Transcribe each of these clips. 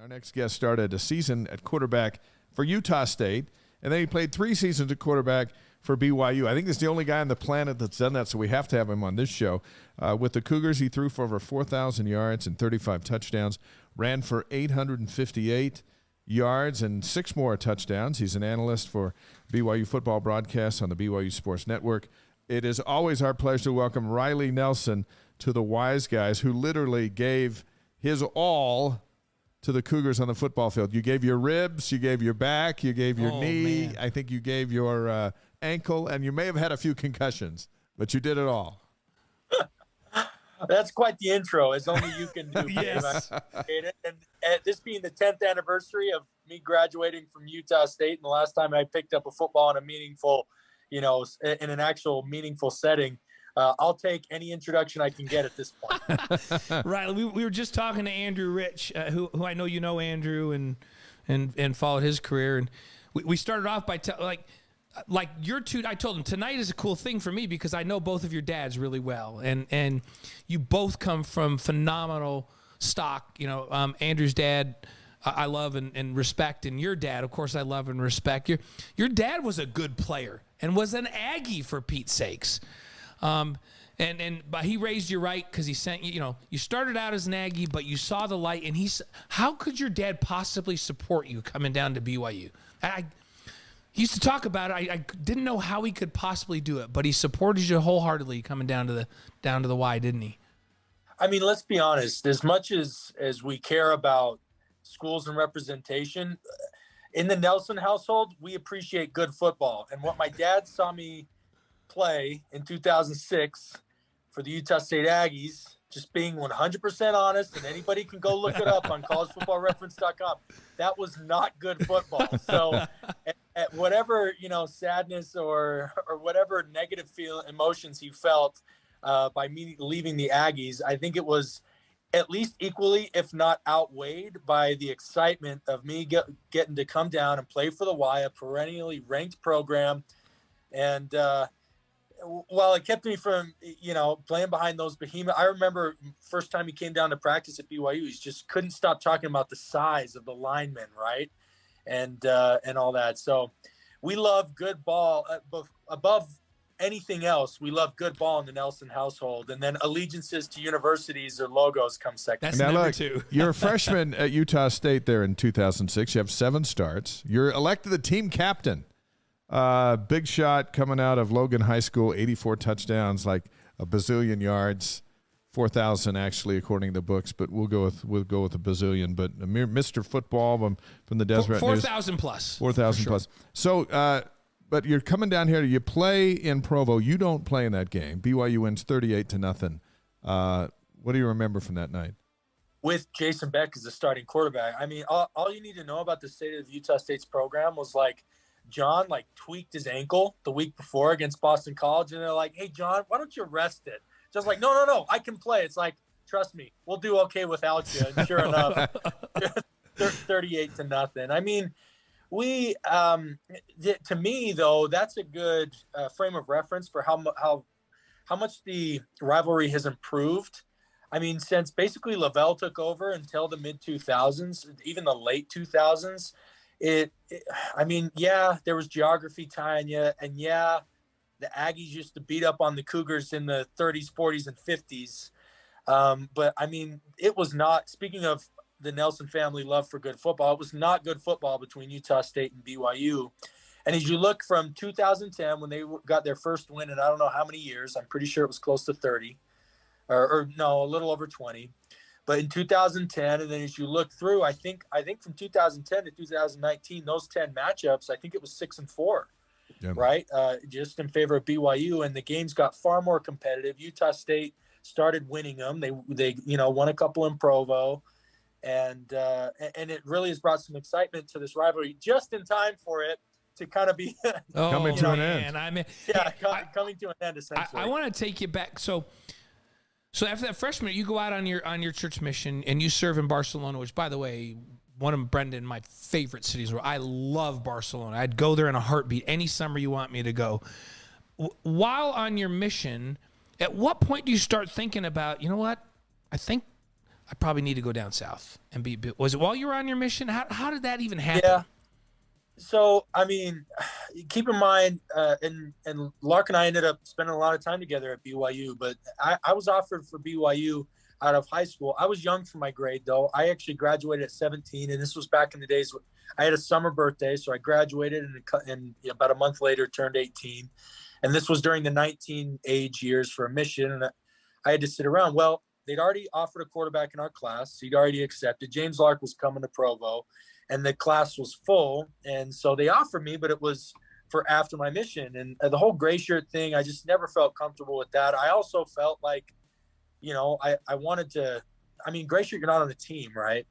Our next guest started a season at quarterback for Utah State, and then he played 3 seasons at quarterback for BYU. I think he's the only guy on the planet that's done that, so we have to have him on this show. With the Cougars, he threw for over 4,000 yards and 35 touchdowns, ran for 858 yards and 6 more touchdowns. He's an analyst for BYU football broadcasts on the BYU Sports Network. It is always our pleasure to welcome Riley Nelson to the Wise Guys, who literally gave his all to the Cougars on the football field. You gave your ribs, you gave your back, you gave your knee. Man. I think you gave your ankle, and you may have had a few concussions, but you did it all. That's quite the intro, as only you can do. Yes. And this being the 10th anniversary of me graduating from Utah State, and the last time I picked up a football in a meaningful, in an actual meaningful setting, I'll take any introduction I can get at this point. Right. We were just talking to Andrew Rich, who I know you know Andrew and followed his career, and we started off by like your two. I told him tonight is a cool thing for me because I know both of your dads really well, and you both come from phenomenal stock. Andrew's dad I love and respect, and your dad, of course, I love and respect. Your dad was a good player and was an Aggie, for Pete's sakes. But he raised you right because he sent you. You started out as an Aggie, but you saw the light. And how could your dad possibly support you coming down to BYU? He used to talk about it. I didn't know how he could possibly do it, but he supported you wholeheartedly coming down to the Y, didn't he? I mean, let's be honest. As much as we care about schools and representation, in the Nelson household, we appreciate good football. And what my dad saw me play in 2006 for the Utah State Aggies, just being 100% honest, and anybody can go look it up on collegefootballreference.com. That was not good football. So at whatever, sadness or whatever negative emotions he felt by me leaving the Aggies, I think it was at least equally, if not outweighed, by the excitement of me getting to come down and play for the Y, a perennially ranked program. And while it kept me from, playing behind those behemoths, I remember first time he came down to practice at BYU, he just couldn't stop talking about the size of the linemen, right? And all that. So we love good ball above anything else. We love good ball in the Nelson household, and then allegiances to universities or logos come second. That's now number look, 2. You're a freshman at Utah State there in 2006. You have 7 starts. You're elected the team captain. Big shot coming out of Logan High School, 84 touchdowns, like a bazillion yards, 4,000 actually according to the books, but we'll go with a bazillion. But Mr. Football from the Deseret 4,000 plus. 4,000 plus. So, but you're coming down here. You play in Provo. You don't play in that game. BYU wins 38-0. What do you remember from that night? With Jason Beck as the starting quarterback, I mean, all you need to know about the state of Utah State's program was John tweaked his ankle the week before against Boston College, and they're like, "Hey, John, why don't you rest it?" Just no, I can play. It's like, trust me, we'll do okay without you. And sure enough, 38-0. I mean, we to me though, that's a good frame of reference for how much the rivalry has improved. I mean, since basically Lavelle took over until the mid 2000s, even the late 2000s. There was geography tying you, and the Aggies used to beat up on the Cougars in the 30s, 40s, and 50s. But I mean, it was not, speaking of the Nelson family love for good football, it was not good football between Utah State and BYU. And as you look from 2010, when they got their first win in I don't know how many years, I'm pretty sure it was close to 30, or no, a little over 20. But in 2010, and then as you look through, I think from 2010 to 2019, those 10 matchups, I think it was 6-4, right? Just in favor of BYU, and the games got far more competitive. Utah State started winning them. They won a couple in Provo, and it really has brought some excitement to this rivalry just in time for it to kind of be coming to an end. Coming to an end essentially. I want to take you back. So after that freshman, you go out on your church mission and you serve in Barcelona, which, by the way, one of Brendan, my favorite cities. Where I love Barcelona. I'd go there in a heartbeat any summer you want me to go. While on your mission, at what point do you start thinking about, I think I probably need to go down south and be. Was it while you were on your mission? How did that even happen? Yeah. So, I mean, keep in mind, and Lark and I ended up spending a lot of time together at BYU, but I was offered for BYU out of high school. I was young for my grade, though. I actually graduated at 17, and this was back in the days when I had a summer birthday, so I graduated and about a month later turned 18. And this was during the 19 age years for a mission, and I had to sit around. Well, they'd already offered a quarterback in our class. He'd already accepted. James Lark was coming to Provo, and the class was full. And so they offered me, but it was for after my mission. And the whole gray shirt thing, I just never felt comfortable with that. I also felt like, I wanted to, gray shirt, you're not on the team, right?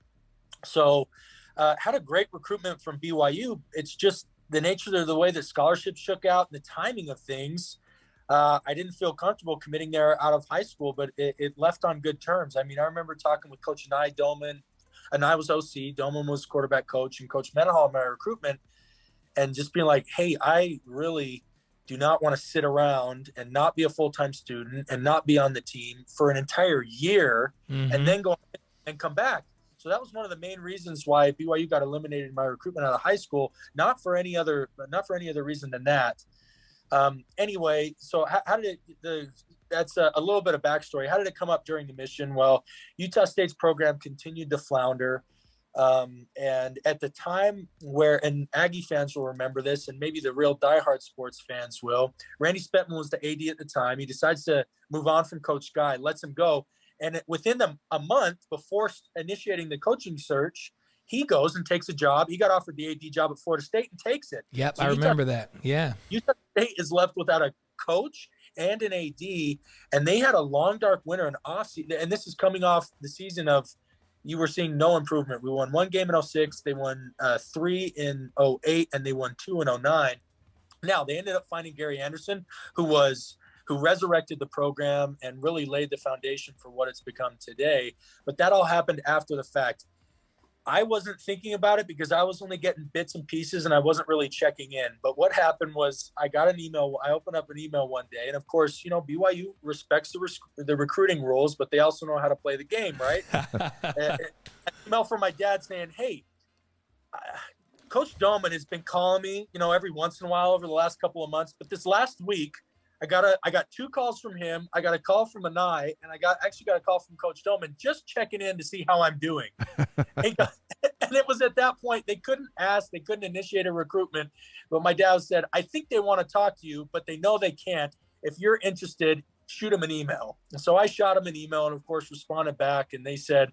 So had a great recruitment from BYU. It's just the nature of the way that scholarships shook out and the timing of things. I didn't feel comfortable committing there out of high school, but it left on good terms. I remember talking with Coach Nye Doman, and I was OC. Doman was quarterback coach, and Coach Mendenhall in my recruitment, and just being like, hey, I really do not want to sit around and not be a full-time student and not be on the team for an entire year and then go and come back. So that was one of the main reasons why BYU got eliminated in my recruitment out of high school, not for any other reason than that. Anyway, so how did that's a little bit of backstory. How did it come up during the mission? Well, Utah State's program continued to flounder. And at the time and Aggie fans will remember this, and maybe the real diehard sports fans will, Randy Spetman was the AD at the time. He decides to move on from Coach Guy, lets him go. And within a month before initiating the coaching search, he goes and takes a job. He got offered the AD job at Florida State and takes it. Yep, so I remember that. Yeah. Utah State is left without a coach and an AD, and they had a long, dark winter and off-season. And this is coming off the season of, you were seeing no improvement. We won one game in 06. They won 3 in 08, and they won 2 in 09. Now, they ended up finding Gary Anderson, who resurrected the program and really laid the foundation for what it's become today. But that all happened after the fact. I wasn't thinking about it because I was only getting bits and pieces and I wasn't really checking in. But what happened was I got an email. I opened up an email one day. And of course, BYU respects the recruiting rules, but they also know how to play the game, right? An email from my dad saying, hey, Coach Doman has been calling me, every once in a while over the last couple of months. But this last week, I got 2 calls from him. I got a call from Anai, and I got a call from Coach Doman just checking in to see how I'm doing. And it was at that point they couldn't initiate a recruitment. But my dad said, I think they want to talk to you, but they know they can't. If you're interested, shoot them an email. And so I shot them an email and, of course, responded back. And they said,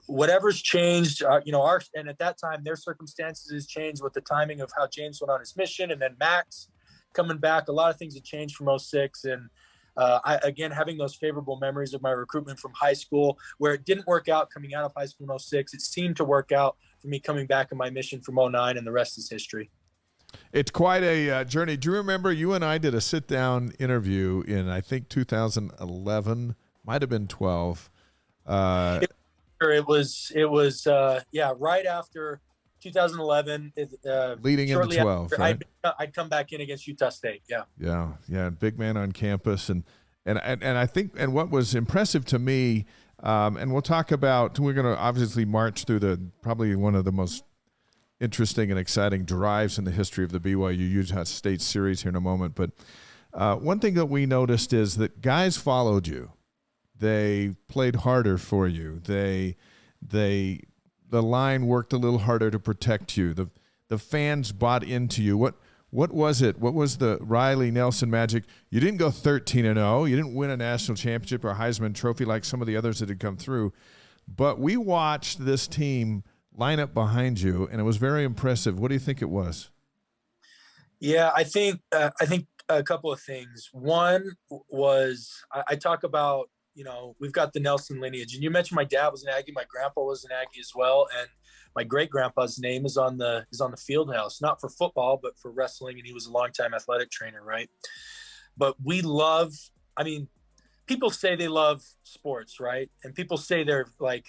whatever's changed, and at that time their circumstances has changed with the timing of how James went on his mission and then Max coming back. A lot of things have changed from 06. And again, having those favorable memories of my recruitment from high school where it didn't work out coming out of high school in 06, it seemed to work out for me coming back in my mission from 09, and the rest is history. It's quite a journey. Do you remember you and I did a sit-down interview in, I think, 2011, might have been 12. It was right after 2011, leading into 12, right? I'd come back in against Utah State. Yeah. Big man on campus, and I think, and what was impressive to me, and we'll talk about. We're going to obviously march through probably one of the most interesting and exciting drives in the history of the BYU Utah State series here in a moment. But one thing that we noticed is that guys followed you. They played harder for you. The line worked a little harder to protect you. The fans bought into you. What was it? What was the Riley Nelson magic? You didn't go 13-0. You didn't win a national championship or a Heisman Trophy like some of the others that had come through. But we watched this team line up behind you, and it was very impressive. What do you think it was? Yeah, I think a couple of things. One was I talk about, we've got the Nelson lineage, and you mentioned my dad was an Aggie, my grandpa was an Aggie as well, and my great grandpa's name is on the field house, not for football, but for wrestling, and he was a longtime athletic trainer, right? But we love, people say they love sports, right? And people say they're like,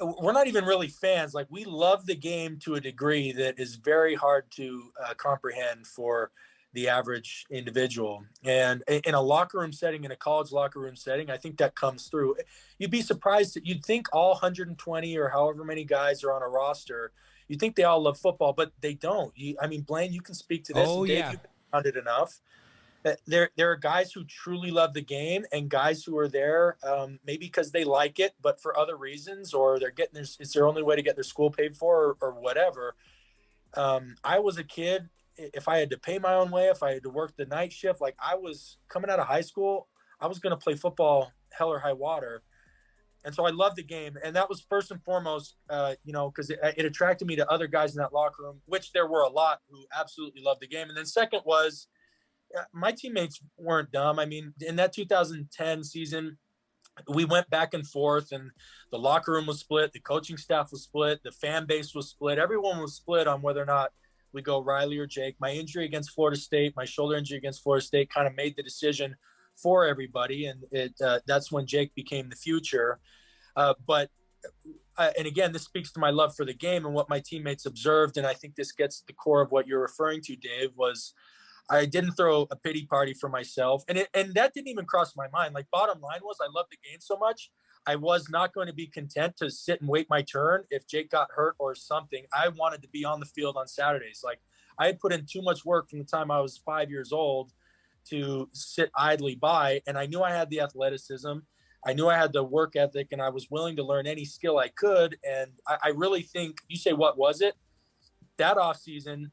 we're not even really fans. Like, we love the game to a degree that is very hard to comprehend for the average individual. And in a locker room setting, in a college locker room setting, I think that comes through. You'd be surprised that you'd think all 120 or however many guys are on a roster, you think they all love football, but they don't. I mean, Blaine, you can speak to this. Oh, and Dave, yeah. you've been around it enough. There are guys who truly love the game and guys who are there maybe because they like it, but for other reasons, or they're getting it's their only way to get their school paid for or whatever. I was a kid. If I had to pay my own way, if I had to work the night shift, like I was coming out of high school, I was going to play football hell or high water. And so I loved the game. And that was first and foremost, because it attracted me to other guys in that locker room, which there were a lot who absolutely loved the game. And then second was my teammates weren't dumb. I mean, in that 2010 season, we went back and forth, and the locker room was split. The coaching staff was split. The fan base was split. Everyone was split on whether or not we go Riley or Jake. My injury against Florida State, my shoulder injury against Florida State kind of made the decision for everybody. And that's when Jake became the future. And again, this speaks to my love for the game and what my teammates observed. And I think this gets to the core of what you're referring to, Dave, was I didn't throw a pity party for myself. And that didn't even cross my mind. Like, bottom line was, I loved the game so much, I was not going to be content to sit and wait my turn if Jake got hurt or something. I wanted to be on the field on Saturdays. Like, I had put in too much work from the time I was 5 years old to sit idly by. And I knew I had the athleticism. I knew I had the work ethic, and I was willing to learn any skill I could. And I really think, you say, what was it? That offseason,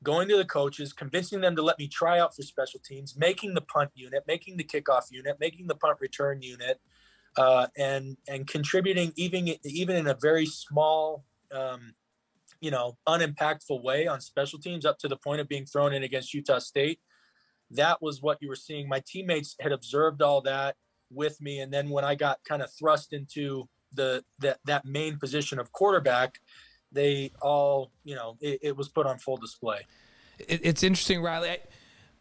going to the coaches, convincing them to let me try out for special teams, making the punt unit, making the kickoff unit, making the punt return unit, and contributing even in a very small, unimpactful way on special teams, up to the point of being thrown in against Utah State. That was what you were seeing. My teammates had observed all that with me. And then when I got kind of thrust into that main position of quarterback, they all, it was put on full display. It's interesting, Riley.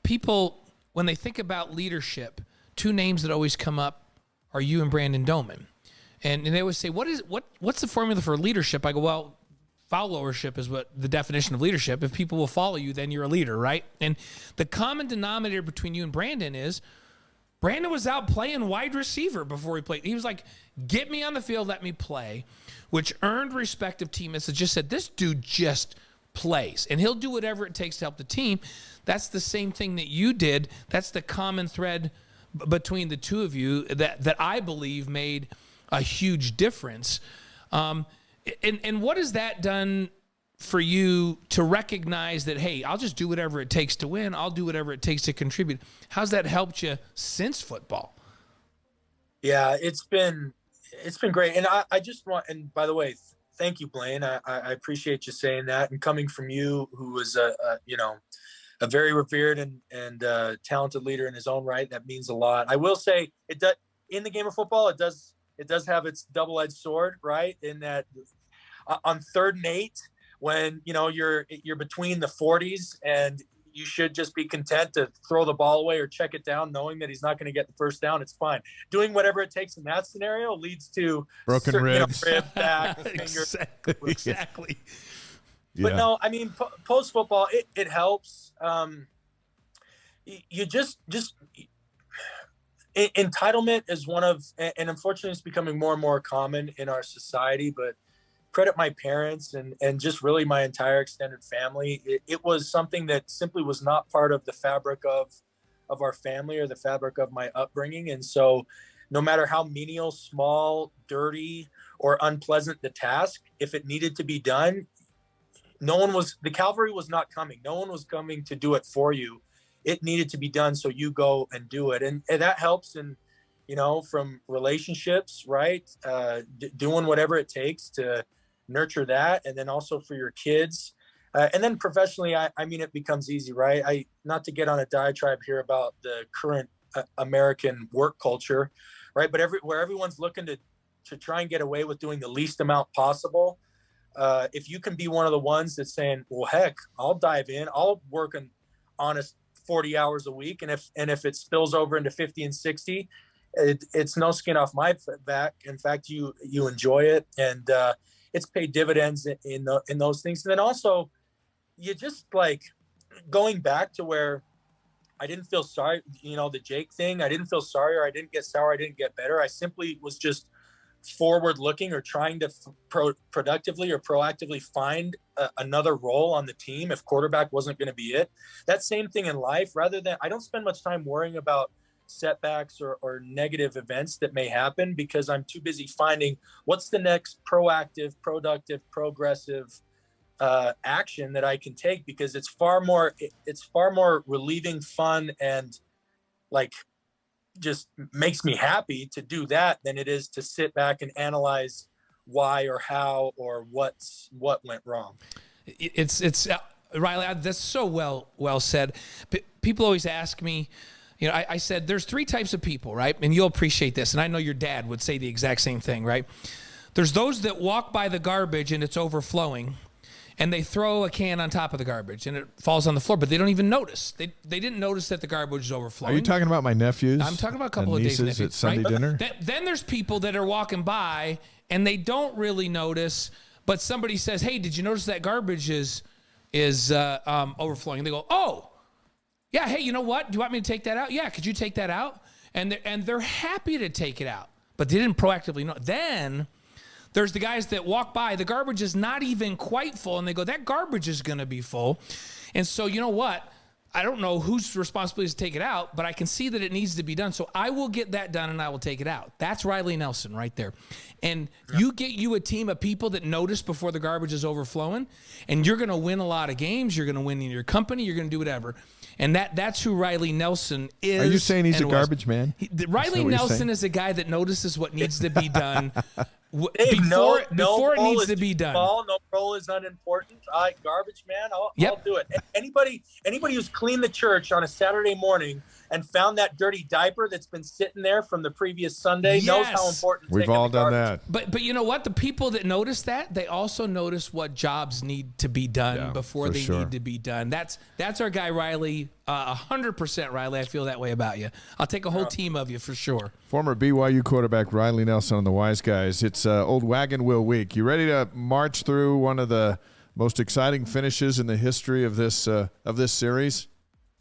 People, when they think about leadership, two names that always come up are you and Brandon Doman. And they always say, what's the formula for leadership? I go, well, followership is what the definition of leadership. If people will follow you, then you're a leader, right? And the common denominator between you and Brandon is Brandon was out playing wide receiver before he played. He was like, get me on the field, let me play, which earned respect of teammates that just said, this dude just plays, and he'll do whatever it takes to help the team. That's the same thing that you did. That's the common thread between the two of you that I believe made a huge difference. And what has that done for you to recognize that, hey, I'll just do whatever it takes to win. I'll do whatever it takes to contribute. How's that helped you since football? Yeah, it's been great. And I just want, and by the way, thank you, Blaine. I appreciate you saying that. And coming from you, who was a very revered and talented leader in his own right, that means a lot. I will say, it does, in the game of football, it does have its double-edged sword, right? In that on 3rd and 8, when you're between the 40s and you should just be content to throw the ball away or check it down, knowing that he's not going to get the first down. It's fine. Doing whatever it takes in that scenario leads to broken ribs, rib, back, exactly. Yeah. But no, I mean, post football, it helps. You just entitlement is one of, and unfortunately, it's becoming more and more common in our society. But credit my parents and just really my entire extended family. It was something that simply was not part of the fabric of our family or the fabric of my upbringing. And so no matter how menial, small, dirty, or unpleasant the task, if it needed to be done, the cavalry was not coming. No one was coming to do it for you. It needed to be done. So you go and do it. And that helps in, from relationships, right? Doing whatever it takes to nurture that. And then also for your kids. And then professionally, I mean, it becomes easy, right? Not to get on a diatribe here about the current American work culture, right? But where everyone's looking to try and get away with doing the least amount possible. If you can be one of the ones that's saying, well, heck, I'll dive in, I'll work an honest 40 hours a week. And if it spills over into 50 and 60, it's no skin off my back. In fact, you enjoy it, and it's paid dividends in those things. And then also, you just like going back to where I didn't feel sorry, the Jake thing. I didn't feel sorry, or I didn't get sour. I didn't get better. I simply was just forward looking, or trying to productively or proactively find another role on the team if quarterback wasn't going to be it. That same thing in life, rather than, I don't spend much time worrying about setbacks or negative events that may happen, because I'm too busy finding what's the next proactive, productive, progressive action that I can take, because it's far more relieving, fun, and like just makes me happy to do that than it is to sit back and analyze why or how or what went wrong. It's Riley, that's so well said. People always ask me, I said there's three types of people, right? And you'll appreciate this, and I know your dad would say the exact same thing, right? There's those that walk by the garbage and it's overflowing, and they throw a can on top of the garbage and it falls on the floor, but they don't even notice. They didn't notice that the garbage is overflowing. Are you talking about my nephews? I'm talking about a couple of Dave's nephews at Sunday dinner. Then there's people that are walking by and they don't really notice, but somebody says, "Hey, did you notice that garbage is overflowing?" And they go, "Oh, yeah. Hey, you know what? Do you want me to take that out? Yeah, could you take that out?" And they're happy to take it out, but they didn't proactively know. Then there's the guys that walk by, the garbage is not even quite full, and they go, "That garbage is going to be full." And so, you know what? I don't know whose responsibility is to take it out, but I can see that it needs to be done. So I will get that done and I will take it out. That's Riley Nelson right there. And you get you a team of people that notice before the garbage is overflowing, and you're going to win a lot of games. You're going to win in your company. You're going to do whatever. And that's who Riley Nelson is. Are you saying he's a garbage man? Riley Nelson is a guy that notices what needs to be done Dave, before it needs to be done. Small, no role is unimportant. Garbage man, I'll do it. Anybody who's cleaned the church on a Saturday morning and found that dirty diaper that's been sitting there from the previous Sunday knows how important. We've all done that. But you know what? The people that notice that, they also notice what jobs need to be done before they need to be done. That's our guy Riley. 100% Riley. I feel that way about you. I'll take a whole team of you for sure. Former BYU quarterback Riley Nelson on the Wise Guys. It's Old Wagon Wheel Week. You ready to march through one of the most exciting finishes in the history of this series?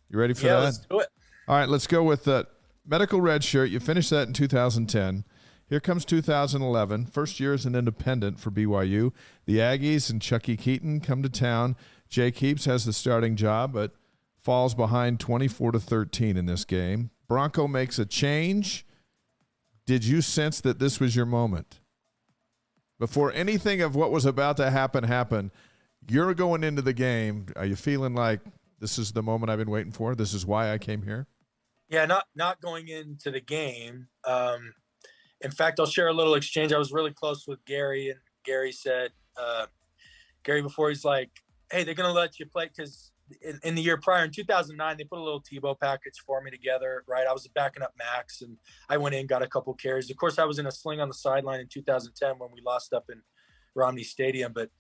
You ready for that? Let's do it. All right, let's go with the medical red shirt. You finished that in 2010. Here comes 2011. First year as an independent for BYU. The Aggies and Chuckie Keaton come to town. Jake Heaps has the starting job, but falls behind 24-13 in this game. Bronco makes a change. Did you sense that this was your moment? Before anything of what was about to happen, you're going into the game. Are you feeling like this is the moment I've been waiting for? This is why I came here? Yeah, not going into the game. In fact, I'll share a little exchange. I was really close with Gary, and Gary said, before, he's like, "Hey, they're going to let you play," because in the year prior, in 2009, they put a little Tebow package for me together, right? I was backing up Max, and I went in, got a couple carries. Of course, I was in a sling on the sideline in 2010 when we lost up in Romney Stadium, but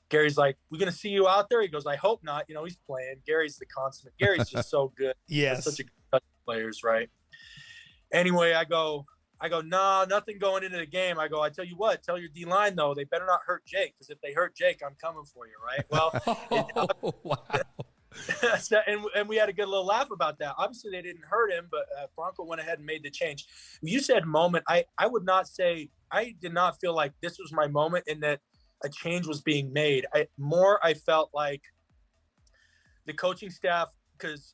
Gary's like, "We're going to see you out there?" He goes, "I hope not." He's playing. Gary's the consummate. Gary's just so good. Yes. Such a good players, right? Anyway, I go, "Nah, nothing going into the game." I go, "I tell you what, tell your D-line, though, they better not hurt Jake, because if they hurt Jake, I'm coming for you," right? Well, wow. So, and we had a good little laugh about that. Obviously, they didn't hurt him, but Bronco went ahead and made the change. You said moment. I would not say – I did not feel like this was my moment in that a change was being made. I felt like the coaching staff, because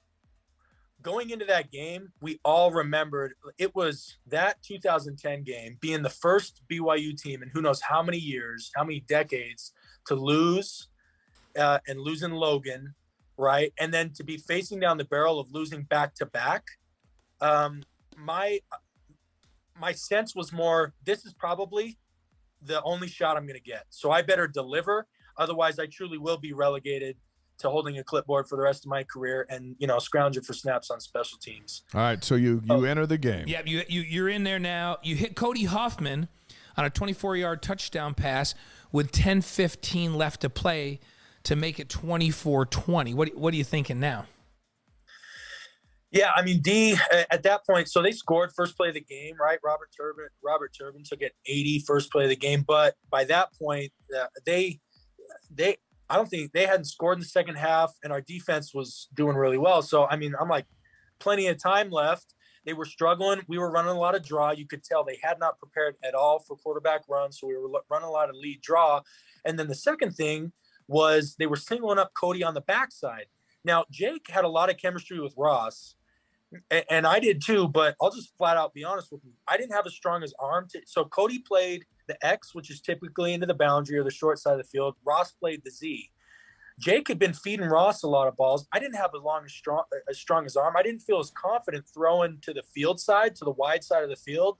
going into that game, we all remembered it was that 2010 game being the first BYU team in who knows how many years, how many decades to lose and losing Logan, right? And then to be facing down the barrel of losing back-to-back. My sense was more, this is probably the only shot I'm going to get. So I better deliver. Otherwise, I truly will be relegated to holding a clipboard for the rest of my career and, scrounging for snaps on special teams. All right, so you enter the game. Yeah, you're in there now. You hit Cody Hoffman on a 24-yard touchdown pass with 10:15 left to play to make it 24-20. What are you thinking now? Yeah, I mean, D at that point, so they scored first play of the game, right? Robert Turbin took it 80 first play of the game, but by that point, they I don't think they hadn't scored in the second half, and our defense was doing really well. So I mean, I'm like, plenty of time left. They were struggling. We were running a lot of draw. You could tell they had not prepared at all for quarterback runs. So we were running a lot of lead draw. And then the second thing was they were singling up Cody on the backside. Now, Jake had a lot of chemistry with Ross, and I did too, but I'll just flat out be honest with you. I didn't have as strong as arm. So Cody played the X, which is typically into the boundary or the short side of the field. Ross played the Z. Jake had been feeding Ross a lot of balls. I didn't have as strong as arm. I didn't feel as confident throwing to the field side, to the wide side of the field,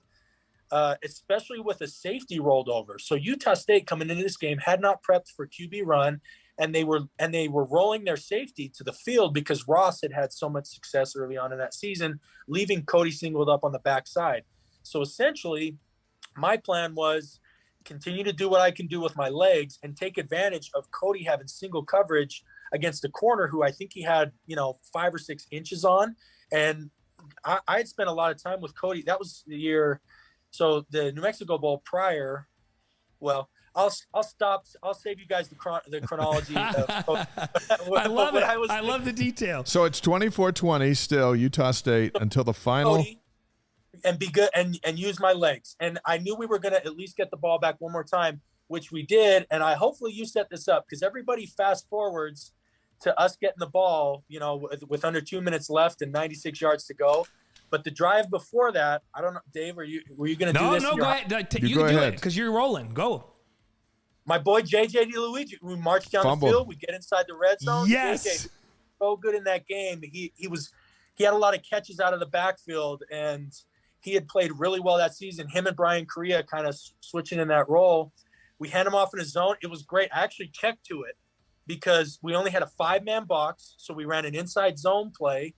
especially with a safety rolled over. So Utah State coming into this game had not prepped for QB run, and they were rolling their safety to the field because Ross had so much success early on in that season, leaving Cody singled up on the backside. So essentially, my plan was continue to do what I can do with my legs and take advantage of Cody having single coverage against a corner who I think he had, 5 or 6 inches on. And I had spent a lot of time with Cody. That was the year. So the New Mexico Bowl prior, well, I'll stop. I'll save you guys the chronology. I love it. I love the detail. So it's 24-20 still Utah State until the final. Cody, and be good and use my legs. And I knew we were going to at least get the ball back one more time, which we did. And hopefully you set this up because everybody fast forwards to us getting the ball, with under 2 minutes left and 96 yards to go. But the drive before that, I don't know, Dave, were you going to do this? No, go ahead. You can do it because you're rolling. Go. My boy, JJ DeLuigi, we marched down the field. We get inside the red zone. Yes. JJ, so good in that game. He had a lot of catches out of the backfield, and he had played really well that season. Him and Brian Correa kind of switching in that role. We hand him off in his zone. It was great. I actually checked to it because we only had a 5-man box, so we ran an inside zone play,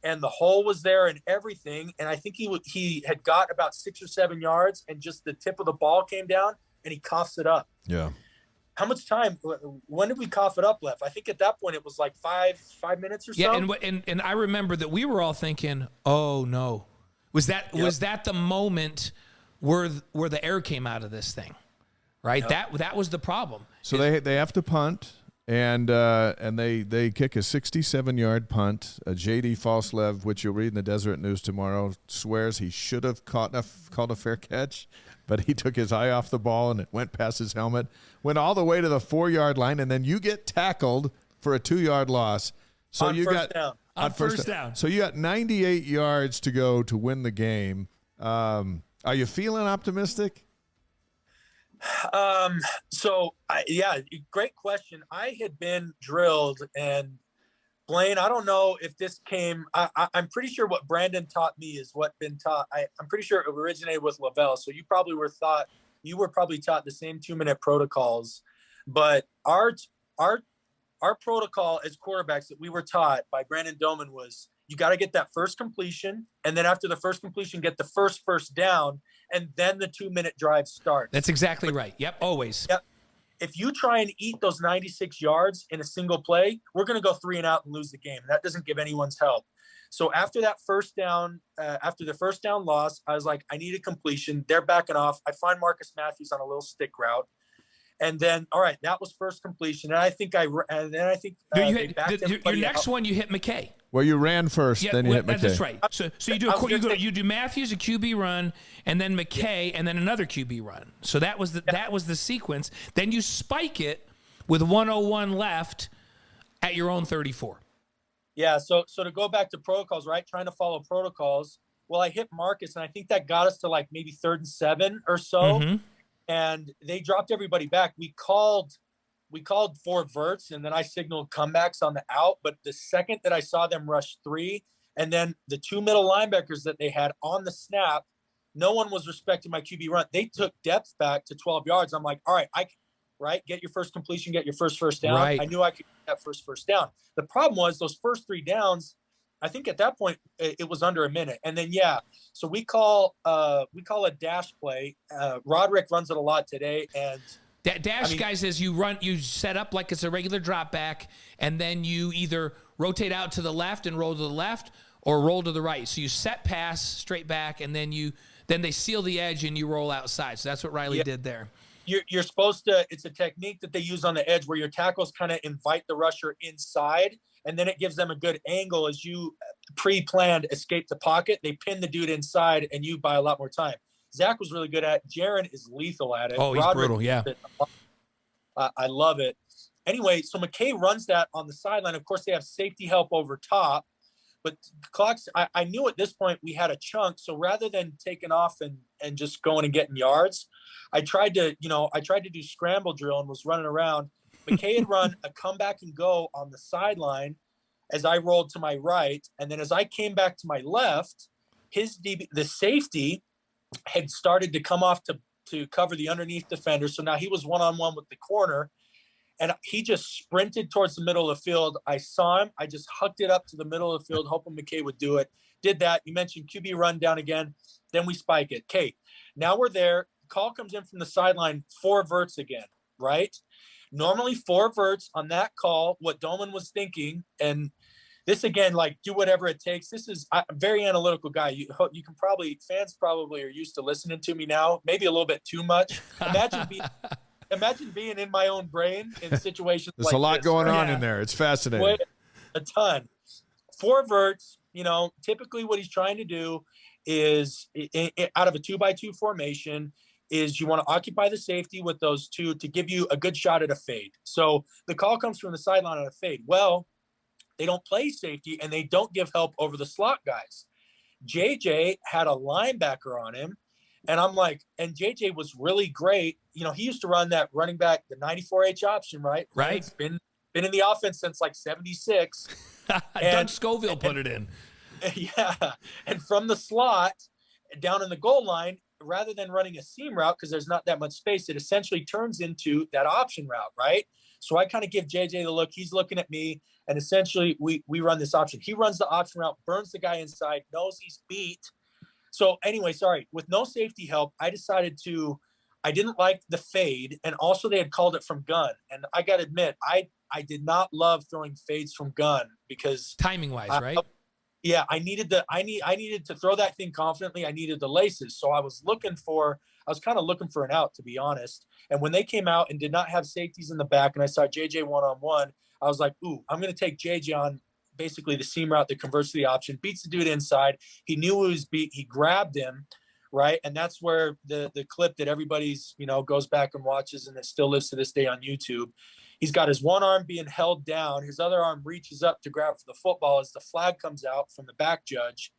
and the hole was there and everything. And I think he had got about 6 or 7 yards, and just the tip of the ball came down, and he coughs it up. Yeah. How much time? When did we cough it up left? I think at that point it was like five minutes or so. Yeah, and I remember that we were all thinking, "Oh no." Was that the moment where the air came out of this thing, right? Yep. That was the problem. So they have to punt, and they kick a 67-yard punt. J.D. Falslev, which you'll read in the Deseret News tomorrow, swears he should have called a fair catch, but he took his eye off the ball and it went past his helmet, went all the way to the 4-yard line, and then you get tackled for a 2-yard loss. So on you first got down. On first down. So you got 98 yards to go to win the game. Are you feeling optimistic? Great question. I had been drilled, and Blaine, I don't know if this came. I'm pretty sure what Brandon taught me is what been taught. I'm pretty sure it originated with Lavelle. So you were probably taught the same 2-minute protocols, but our protocol as quarterbacks that we were taught by Brandon Doman was you got to get that first completion. And then after the first completion, get the first down, and then the 2-minute drive starts. That's exactly right. Yep. Always. Yep. If you try and eat those 96 yards in a single play, we're going to go 3 and out and lose the game. That doesn't give anyone's help. So after that first down, after the first down loss, I was like, I need a completion. They're backing off. I find Marcus Matthews on a little stick route. And then, all right, that was first completion. And I think your next one, you hit McKay. Well, you ran first, then you hit McKay. That's right. So you do Matthews, a QB run, and then McKay, and then another QB run. So that was the sequence. Then you spike it with 1:01 left at your own 34. Yeah. So to go back to protocols, right? Trying to follow protocols. Well, I hit Marcus, and I think that got us to like maybe 3rd and 7 or so. Mm-hmm. And they dropped everybody back. We called 4 verts, and then I signaled comebacks on the out. But the second that I saw them rush 3, and then the 2 middle linebackers that they had on the snap, no one was respecting my QB run. They took depth back to 12 yards. I'm like, all right, get your first completion, get your first down. Right. I knew I could get that first down. The problem was those first 3 downs, I think at that point it was under a minute. And then, so we call a dash play. Roderick runs it a lot today. And that dash, guys, is you set up like it's a regular drop back, and then you either rotate out to the left and roll to the left or roll to the right. So you set pass straight back, and then they seal the edge and you roll outside. So that's what Riley did there. you're supposed to, it's a technique that they use on the edge where your tackles kind of invite the rusher inside, and then it gives them a good angle as you pre-planned escape the pocket. They pin the dude inside and you buy a lot more time. Zach was really good at it. Jaron is lethal at it. Oh, he's Roderick, brutal. Yeah. I love it. Anyway, so McKay runs that on the sideline. Of course, they have safety help over top, but clocks, I knew at this point we had a chunk. So rather than taking off and just going and getting yards, I tried to do scramble drill and was running around. McKay had run a come back and go on the sideline as I rolled to my right. And then as I came back to my left, the safety had started to come off to cover the underneath defender. So now he was one-on-one with the corner, and he just sprinted towards the middle of the field. I saw him. I just hucked it up to the middle of the field, hoping McKay would do it. Did that. You mentioned QB run down again. Then we spike it. Okay, now we're there. Call comes in from the sideline, 4 verts again, right? Normally 4 verts on that call, what Doman was thinking, and this again, like, do whatever it takes. This is I'm a very analytical guy. You can probably, fans probably are used to listening to me now, maybe a little bit too much. Imagine being in my own brain in situations There's like a lot this, going right? on in there. It's fascinating. A ton. 4 verts, typically what he's trying to do is out of a 2x2 formation is you want to occupy the safety with those 2 to give you a good shot at a fade. So the call comes from the sideline on a fade. Well, they don't play safety and they don't give help over the slot guys. JJ had a linebacker on him. And I'm like, and JJ was really great. He used to run that running back, the 94H option, right? Right. It's been in the offense since like 76. Doug Scoville put it in. Yeah. And from the slot down in the goal line, rather than running a seam route, because there's not that much space, it essentially turns into that option route, right? So I kind of give JJ the look. He's looking at me. And essentially, we run this option. He runs the option route, burns the guy inside, knows he's beat. So anyway, with no safety help, I didn't like the fade. And also they had called it from gun. And I got to admit, I did not love throwing fades from gun because timing wise, right? Yeah, I needed to throw that thing confidently. I needed the laces. So I was kind of looking for an out, to be honest. And when they came out and did not have safeties in the back and I saw JJ one-on-one, I was like, ooh, I'm going to take JJ on basically the seam route that converts to the option, beats the dude inside. He knew he was beat. He grabbed him, right? And that's where the clip that everybody's, goes back and watches and it still lives to this day on YouTube. He's got his one arm being held down. His other arm reaches up to grab for the football as the flag comes out from the back judge.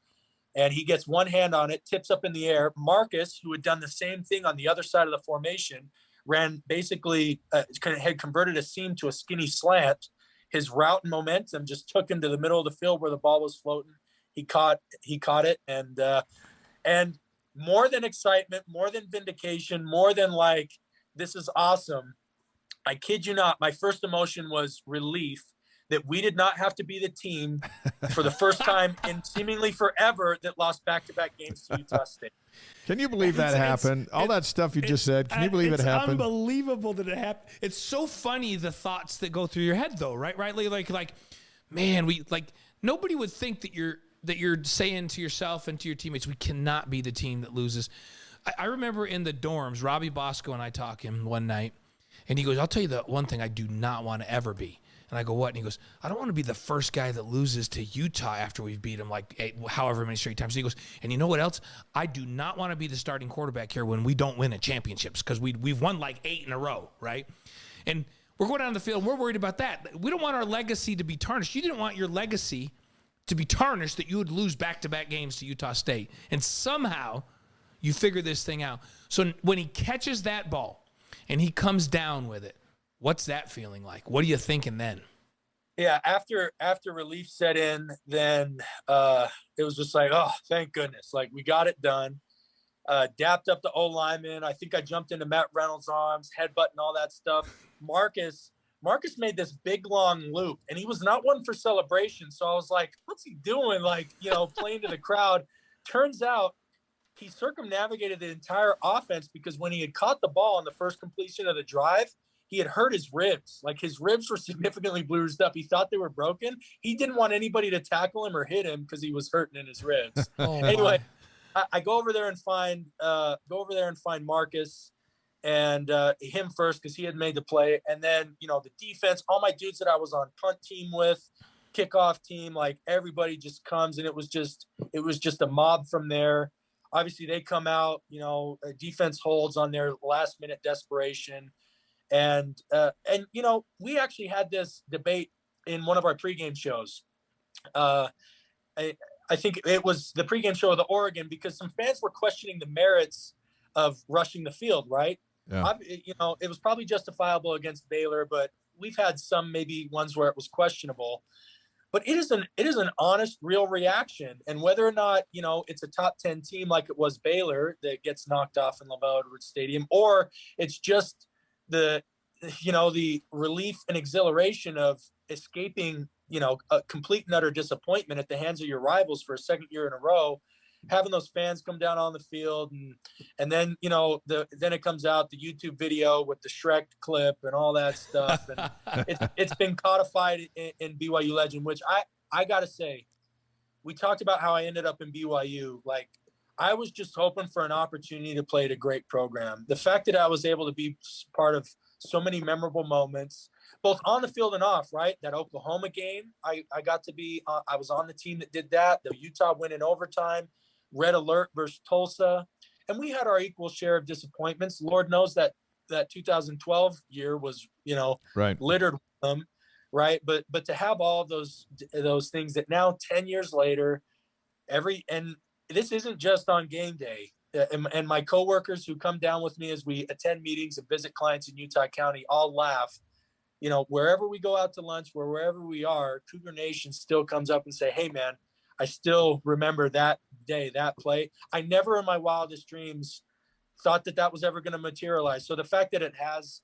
And he gets one hand on it, tips up in the air. Marcus, who had done the same thing on the other side of the formation, ran basically had converted a seam to a skinny slant. His route and momentum just took him to the middle of the field where the ball was floating. He caught it. And more than excitement, more than vindication, more than like, this is awesome. I kid you not. My first emotion was relief that we did not have to be the team for the first time in seemingly forever that lost back-to-back games to Utah State. Can you believe that happened? All that stuff you just said. Can you believe it happened? It's unbelievable that it happened. It's so funny, the thoughts that go through your head, though, right? Right? Like, man, nobody would think that you're saying to yourself and to your teammates, we cannot be the team that loses. I remember in the dorms, Robbie Bosco and I talking one night, and he goes, I'll tell you the one thing I do not want to ever be. And I go, what? And he goes, I don't want to be the first guy that loses to Utah after we've beat them like however many straight times. So he goes, and you know what else? I do not want to be the starting quarterback here when we don't win at championships because we've won like 8 in a row, right? And we're going down the field and we're worried about that. We don't want our legacy to be tarnished. You didn't want your legacy to be tarnished that you would lose back-to-back games to Utah State. And somehow you figure this thing out. So when he catches that ball and he comes down with it, what's that feeling like? What are you thinking then? Yeah, after relief set in, then it was just like, oh, thank goodness. Like, we got it done. Dapped up the O-lineman. I think I jumped into Matt Reynolds' arms, headbutting all that stuff. Marcus made this big, long loop, and he was not one for celebration. So I was like, what's he doing? Like, playing to the crowd. Turns out he circumnavigated the entire offense because when he had caught the ball on the first completion of the drive, he had hurt his ribs. Like, his ribs were significantly bruised up. He thought they were broken. He didn't want anybody to tackle him or hit him because he was hurting in his ribs. Anyway, I go over there and find Marcus, and him first because he had made the play. And then, the defense, all my dudes that I was on punt team with, kickoff team, like everybody just comes, and it was just a mob from there. Obviously they come out, defense holds on their last minute desperation. And we actually had this debate in one of our pregame shows. I think it was the pregame show of the Oregon, because some fans were questioning the merits of rushing the field, right? Yeah. It was probably justifiable against Baylor, but we've had some maybe ones where it was questionable. But it is an honest, real reaction. And whether or not, it's a top 10 team like it was Baylor that gets knocked off in LaVell Edwards Stadium, or it's just the relief and exhilaration of escaping, a complete and utter disappointment at the hands of your rivals for a second year in a row, having those fans come down on the field. And then, then it comes out the YouTube video with the Shrek clip and all that stuff. And it's been codified in BYU legend, which I got to say, we talked about how I ended up in BYU. Like, I was just hoping for an opportunity to play at a great program. The fact that I was able to be part of so many memorable moments, both on the field and off, right? That Oklahoma game, I got to be, I was on the team that did that. The Utah win in overtime, Red Alert versus Tulsa. And we had our equal share of disappointments. Lord knows that 2012 year was, right, littered with them, right? But to have all of those things that now 10 years later, and this isn't just on game day. And my coworkers who come down with me as we attend meetings and visit clients in Utah County all laugh. Wherever we go out to lunch, wherever we are, Cougar Nation still comes up and say, "Hey, man, I still remember that day, that play." I never in my wildest dreams thought that was ever going to materialize. So the fact that it has,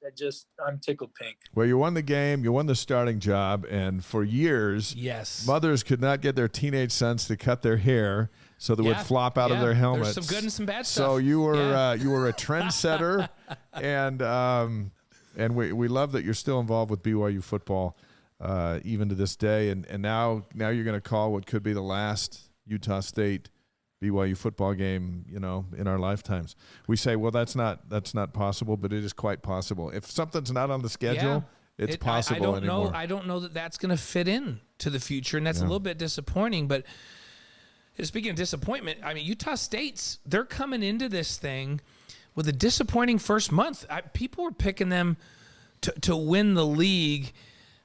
I'm tickled pink. Well, you won the game, you won the starting job, and for years, yes, mothers could not get their teenage sons to cut their hair so they would flop out of their helmets. There's some good and some bad stuff. So you were you were a trendsetter, and we love that you're still involved with BYU football even to this day. And now you're going to call what could be the last Utah State BYU football game, in our lifetimes. We say, well, that's not possible, but it is quite possible. If something's not on the schedule, it's possible anymore. I don't know that that's going to fit in to the future, and that's a little bit disappointing. But speaking of disappointment, I mean, Utah State's, they're coming into this thing with a disappointing first month. People were picking them to win the league,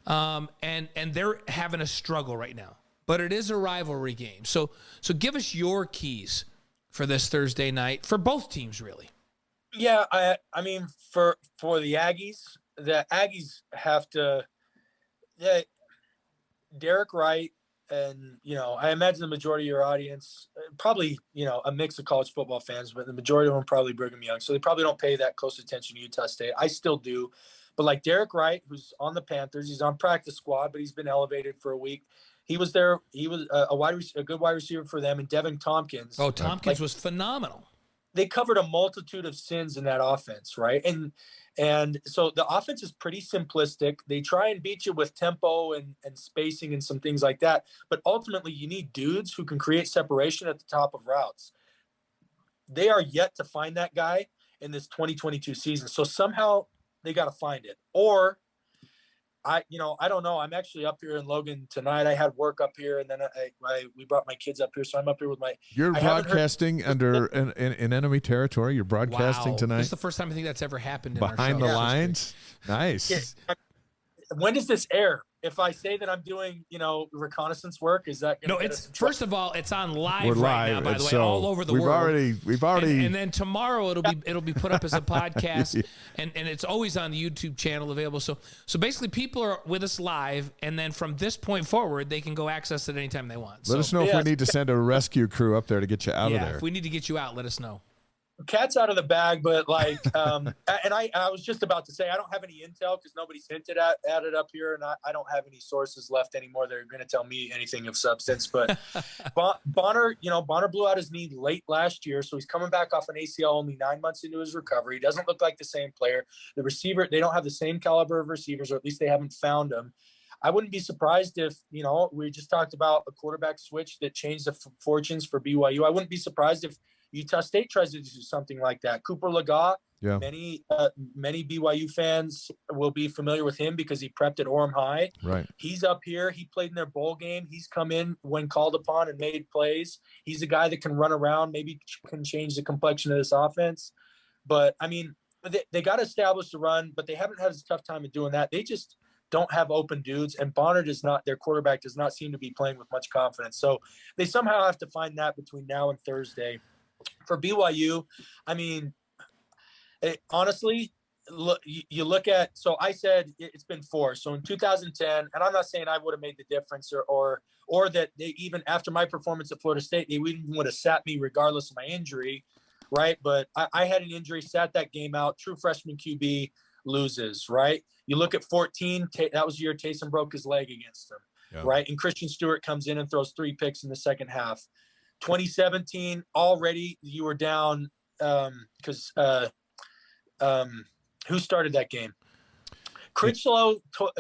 and they're having a struggle right now. But it is a rivalry game. So give us your keys for this Thursday night for both teams, really. Yeah, I mean, for the Aggies have to. Yeah, Derek Wright, and I imagine the majority of your audience, probably a mix of college football fans, but the majority of them probably Brigham Young, so they probably don't pay that close attention to Utah State. I still do, but like Derek Wright, who's on the Panthers, he's on practice squad, but he's been elevated for a week. He was there. He was a good wide receiver for them, and Devin Tompkins. Oh, Tompkins was phenomenal. They covered a multitude of sins in that offense, right? And so the offense is pretty simplistic. They try and beat you with tempo and spacing and some things like that. But ultimately, you need dudes who can create separation at the top of routes. They are yet to find that guy in this 2022 season. So somehow they got to find it. Or I don't know. I'm actually up here in Logan tonight. I had work up here, and then we brought my kids up here, so I'm up here with my. You're broadcasting under in enemy territory. You're broadcasting tonight. This is the first time I think that's ever happened in behind our show. the lines. Nice. Yeah. When does this air? If I say that I'm doing, reconnaissance work, is that going to first of all, it's on live. We're right live, now, by the way, so all over the we've world. We've already, and then tomorrow it'll be put up as a podcast, and it's always on the YouTube channel available. So basically, people are with us live, and then from this point forward, they can go access it anytime they want. Let us know if we need to send a rescue crew up there to get you out of there. If we need to get you out, let us know. Cat's out of the bag, but like, and I was just about to say, I don't have any intel because nobody's hinted at it up here, and I don't have any sources left anymore that are going to tell me anything of substance. But Bonner blew out his knee late last year, so he's coming back off an ACL only 9 months into his recovery. He doesn't look like the same player. The receiver, they don't have the same caliber of receivers, or at least they haven't found them. I wouldn't be surprised if, we just talked about a quarterback switch that changed the fortunes for BYU. I wouldn't be surprised if Utah State tries to do something like that. Cooper Legas, Yeah. many BYU fans will be familiar with him because he prepped at Durham High. Right. He's up here. He played in their bowl game. He's come in when called upon and made plays. He's a guy that can run around, maybe can change the complexion of this offense. But, I mean, they got to establish the run, but they haven't had a tough time of doing that. They just don't have open dudes, and Bonner their quarterback does not seem to be playing with much confidence. So they somehow have to find that between now and Thursday. For BYU, I mean, honestly, look, you look at, so I said it's been 4. So in 2010, and I'm not saying I would have made the difference or that they, even after my performance at Florida State, they would have sat me regardless of my injury, right? But I had an injury, sat that game out, true freshman QB loses, right? You look at 14, that was the year Taysom broke his leg against them, right? And Christian Stewart comes in and throws 3 picks in the second half. 2017, already you were down because who started that game? Critchlow,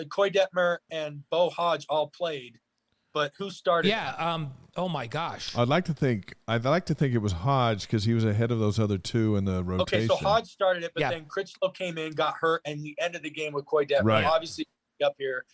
Coy Detmer, and Bo Hodge all played, but who started? Yeah. Oh my gosh. I'd like to think it was Hodge because he was ahead of those other 2 in the rotation. Okay, so Hodge started it, but then Critchlow came in, got hurt, and he ended the game with Coy Detmer. Right. Obviously up here.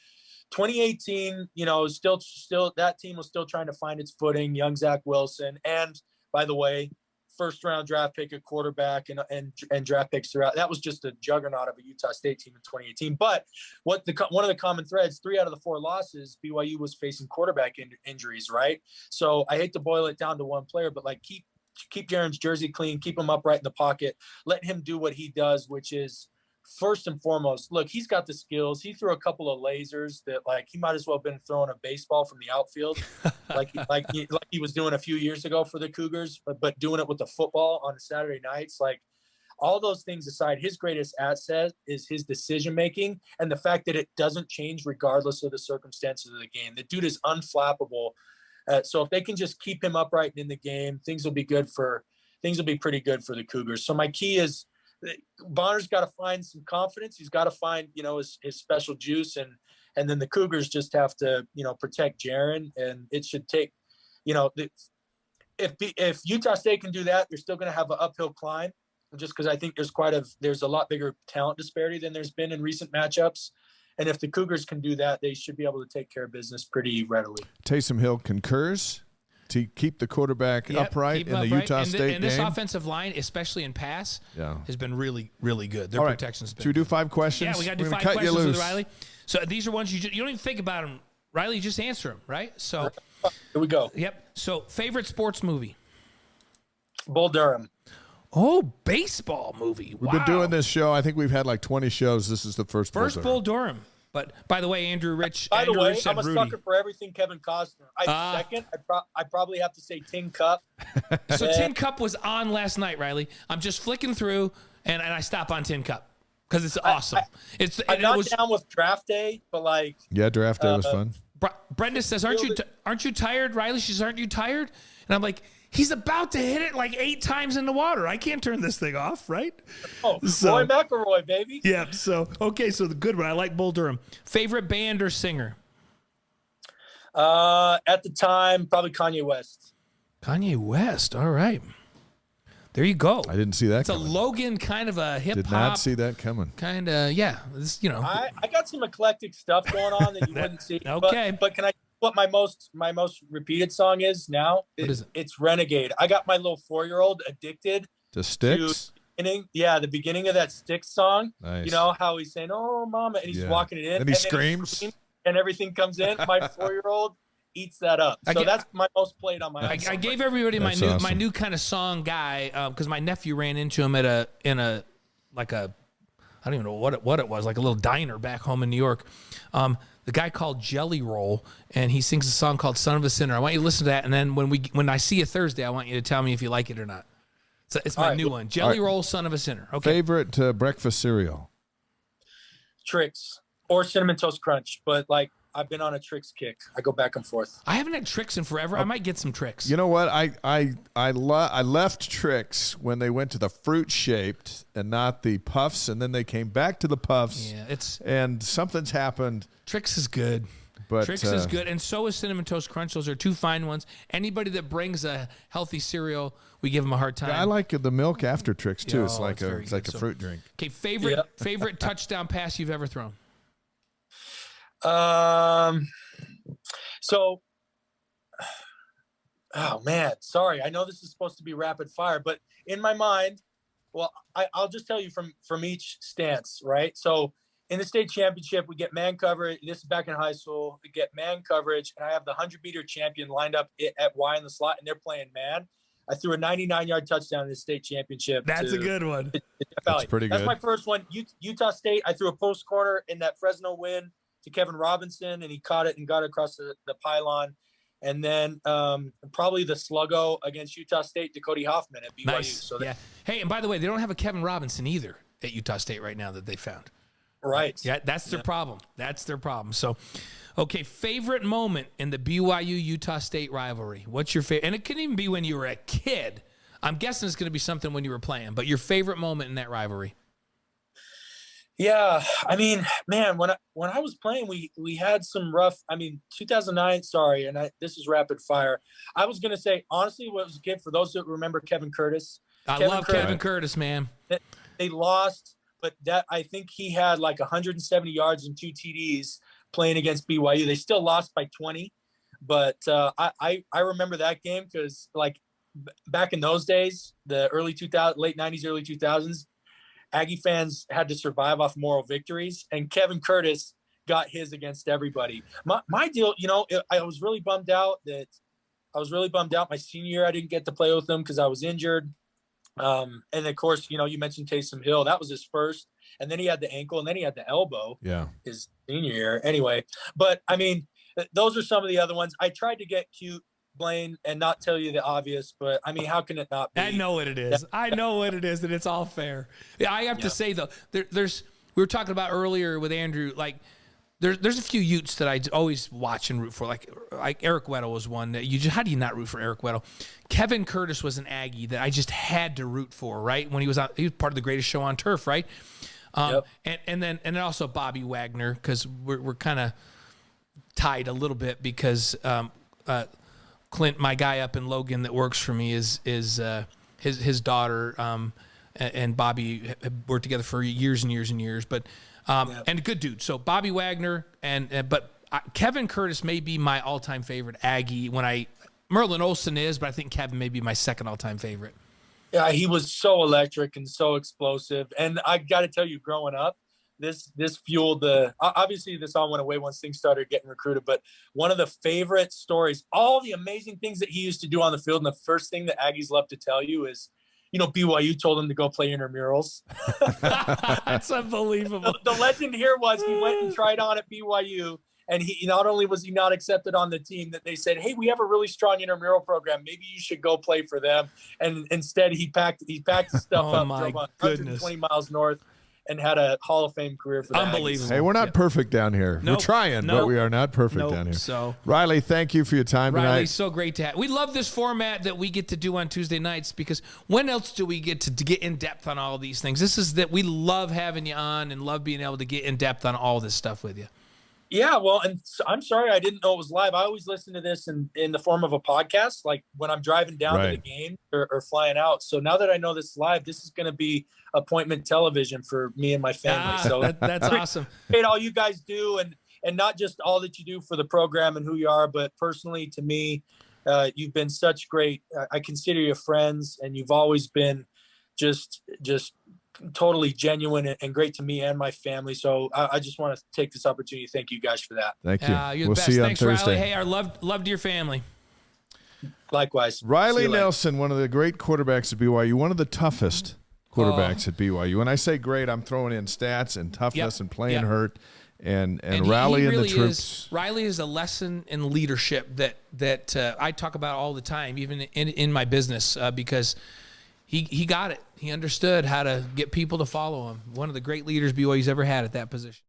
2018, still that team was still trying to find its footing. Young Zach Wilson, and by the way, first-round draft pick at quarterback and draft picks throughout. That was just a juggernaut of a Utah State team in 2018. But one of the common threads, 3 out of the 4 losses, BYU was facing quarterback injuries, right? So I hate to boil it down to one player, but like keep Jaren's jersey clean, keep him upright in the pocket, let him do what he does, which is first and foremost, look, he's got the skills. He threw a couple of lasers that, like, he might as well have been throwing a baseball from the outfield, like he was doing a few years ago for the Cougars, but doing it with the football on Saturday nights. Like, all those things aside, his greatest asset is his decision making and the fact that it doesn't change regardless of the circumstances of the game. The dude is unflappable. So if they can just keep him upright in the game, things will be pretty good for the Cougars. So my key is, Bonner's got to find some confidence. He's got to find, his special juice, and then the Cougars just have to, protect Jaren. And it should take, if Utah State can do that, they're still going to have an uphill climb, just because I think there's a lot bigger talent disparity than there's been in recent matchups. And if the Cougars can do that, they should be able to take care of business pretty readily. Taysom Hill concurs to keep the quarterback upright in the Utah State game. And this offensive line, especially in pass, has been really, really good. Their protection's been. Should we do 5 questions? Yeah, we got to do 5 questions with Riley. So these are ones you don't even think about them, Riley. You just answer them, right? So here we go. Yep. So favorite sports movie? Bull Durham. Oh, baseball movie. We've been doing this show. I think we've had like 20 shows. This is the first Bull Durham. But by the way, Andrew Rich. By the way, Rich I'm a Rudy. sucker for everything Kevin Costner. I probably have to say Tin Cup. So Tin Cup was on last night, Riley. I'm just flicking through, and I stop on Tin Cup because it's awesome. I'm not down with Draft Day, but like. Yeah, Draft Day was fun. Brenda says, "Aren't you tired, Riley?" She says, "Aren't you tired?" And I'm like, he's about to hit it like 8 times in the water. I can't turn this thing off, right? Oh, Roy McIlroy, baby. Yeah. So the good one. I like Bull Durham. Favorite band or singer? At the time, probably Kanye West. Kanye West. All right. There you go. I didn't see that. It's a Logan kind of a hip hop. Did not see that coming. Kind of, yeah. I got some eclectic stuff going on that you wouldn't see. Okay. But can I? What my most repeated song is now? What is it? It's Renegade. I got my little 4-year-old addicted to Styx. The beginning of that Styx song. Nice. You know how he's saying, "Oh, mama," and he's walking it in, and he screams, and everything comes in. My 4-year-old eats that up. So that's my most played on my. I gave everybody my new kind of song guy because my nephew ran into him at I don't even know what it was, like a little diner back home in New York. The guy called Jelly Roll, and he sings a song called "Son of a Sinner." I want you to listen to that, and then when I see you Thursday, I want you to tell me if you like it or not. So it's my new one, Jelly Roll, "Son of a Sinner." Okay. Favorite breakfast cereal? Trix or Cinnamon Toast Crunch, but like I've been on a Trix kick. I go back and forth. I haven't had Trix in forever. I might get some Trix. You know what? I left Trix when they went to the fruit shaped and not the puffs, and then they came back to the puffs. Yeah, and something's happened. Trix is good. But Trix is good, and so is Cinnamon Toast Crunch. Those are two fine ones. Anybody that brings a healthy cereal, we give them a hard time. I like the milk after Trix too. It's Oh, like it's a fruit drink. Okay, favorite touchdown pass you've ever thrown? So, oh man, sorry. I know this is supposed to be rapid fire, but in my mind, well, I'll just tell you from each stance, right? So in the state championship, we get man coverage. This is back in high school. We get man coverage, and I have the 100-meter champion lined up at Y in the slot, and they're playing man. I threw a 99-yard touchdown in the state championship. That's a good one. That's pretty good. That's my first one. Utah State, I threw a post corner in that Fresno win to Kevin Robinson, and he caught it and got it across the pylon. And then probably the sluggo against Utah State, Dakota Hoffman at BYU. Nice. So yeah. Hey, and by the way, they don't have a Kevin Robinson either at Utah State right now that they found. Right. Yeah, that's their problem. That's their problem. So, okay, favorite moment in the BYU-Utah State rivalry. What's your favorite? And it can even be when you were a kid. I'm guessing it's going to be something when you were playing, but your favorite moment in that rivalry. Yeah, I mean, man, when I was playing, we had some rough. I mean, 2009. Sorry, and this is rapid fire. I was gonna say honestly, what was a kid for those that remember Kevin Curtis. I love Kevin Curtis, man. They lost, but I think he had like 170 yards and 2 TDs playing against BYU. They still lost by 20, but I remember that game because like back in those days, the early 2000s, late 90s, early 2000s. Aggie fans had to survive off moral victories, and Kevin Curtis got his against everybody. My deal, I was really bummed out my senior year. I didn't get to play with him because I was injured. And of course, you mentioned Taysom Hill. That was his first, and then he had the ankle, and then he had the elbow. Yeah, his senior year. Anyway, but I mean, those are some of the other ones. I tried to get cute, Blaine, and not tell you the obvious, but I mean, how can it not be? I know what it is. I know what it is, and it's all fair. Yeah, I have to say though, there's we were talking about earlier with Andrew, like there's a few Utes that I always watch and root for, like Eric Weddle was one that how do you not root for Eric Weddle? Kevin Curtis was an Aggie that I just had to root for, right? When he was part of the Greatest Show on Turf, right? And then also Bobby Wagner, because we're kind of tied a little bit because Clint, my guy up in Logan that works for me, is his daughter, and Bobby have worked together for years and years and years. But and a good dude. So Bobby Wagner but Kevin Curtis may be my all-time favorite Aggie. Merlin Olsen is, but I think Kevin may be my second all-time favorite. Yeah, he was so electric and so explosive. And I got to tell you, growing up, this fueled obviously this all went away once things started getting recruited, but one of the favorite stories, all the amazing things that he used to do on the field, and the first thing that Aggies love to tell you is, BYU told him to go play intramurals. That's unbelievable. The legend here was he went and tried on at BYU, and he not only was he not accepted on the team, that they said, hey, we have a really strong intramural program, maybe you should go play for them. And instead he packed his stuff up, drove 120 miles north, and had a Hall of Fame career for that. Unbelievable. Hey, we're not perfect down here. Nope. We're trying, but we are not perfect down here. So, Riley, thank you for your time tonight. Riley, so great to have. We love this format that we get to do on Tuesday nights, because when else do we get to get in depth on all these things? This is that we love having you on and love being able to get in depth on all this stuff with you. Yeah, well, and I'm sorry I didn't know it was live. I always listen to this in the form of a podcast, like when I'm driving down to the game or flying out. So now that I know this is live, this is going to be appointment television for me and my family. So that's awesome. Appreciate all you guys do, and not just all that you do for the program and who you are, but personally to me, you've been such great. I consider you friends, and you've always been just totally genuine and great to me and my family. So I just want to take this opportunity to thank you guys for that. Thank you. You're we'll the best. see you Thanks, on Thursday. Riley. Hey, our love to your family. Likewise. Riley Nelson, one of the great quarterbacks at BYU, one of the toughest quarterbacks at BYU. When I say great, I'm throwing in stats and toughness and playing hurt and rallying really the troops. Riley is a lesson in leadership that I talk about all the time, even in my business, because he got it. He understood how to get people to follow him. One of the great leaders BYU's ever had at that position.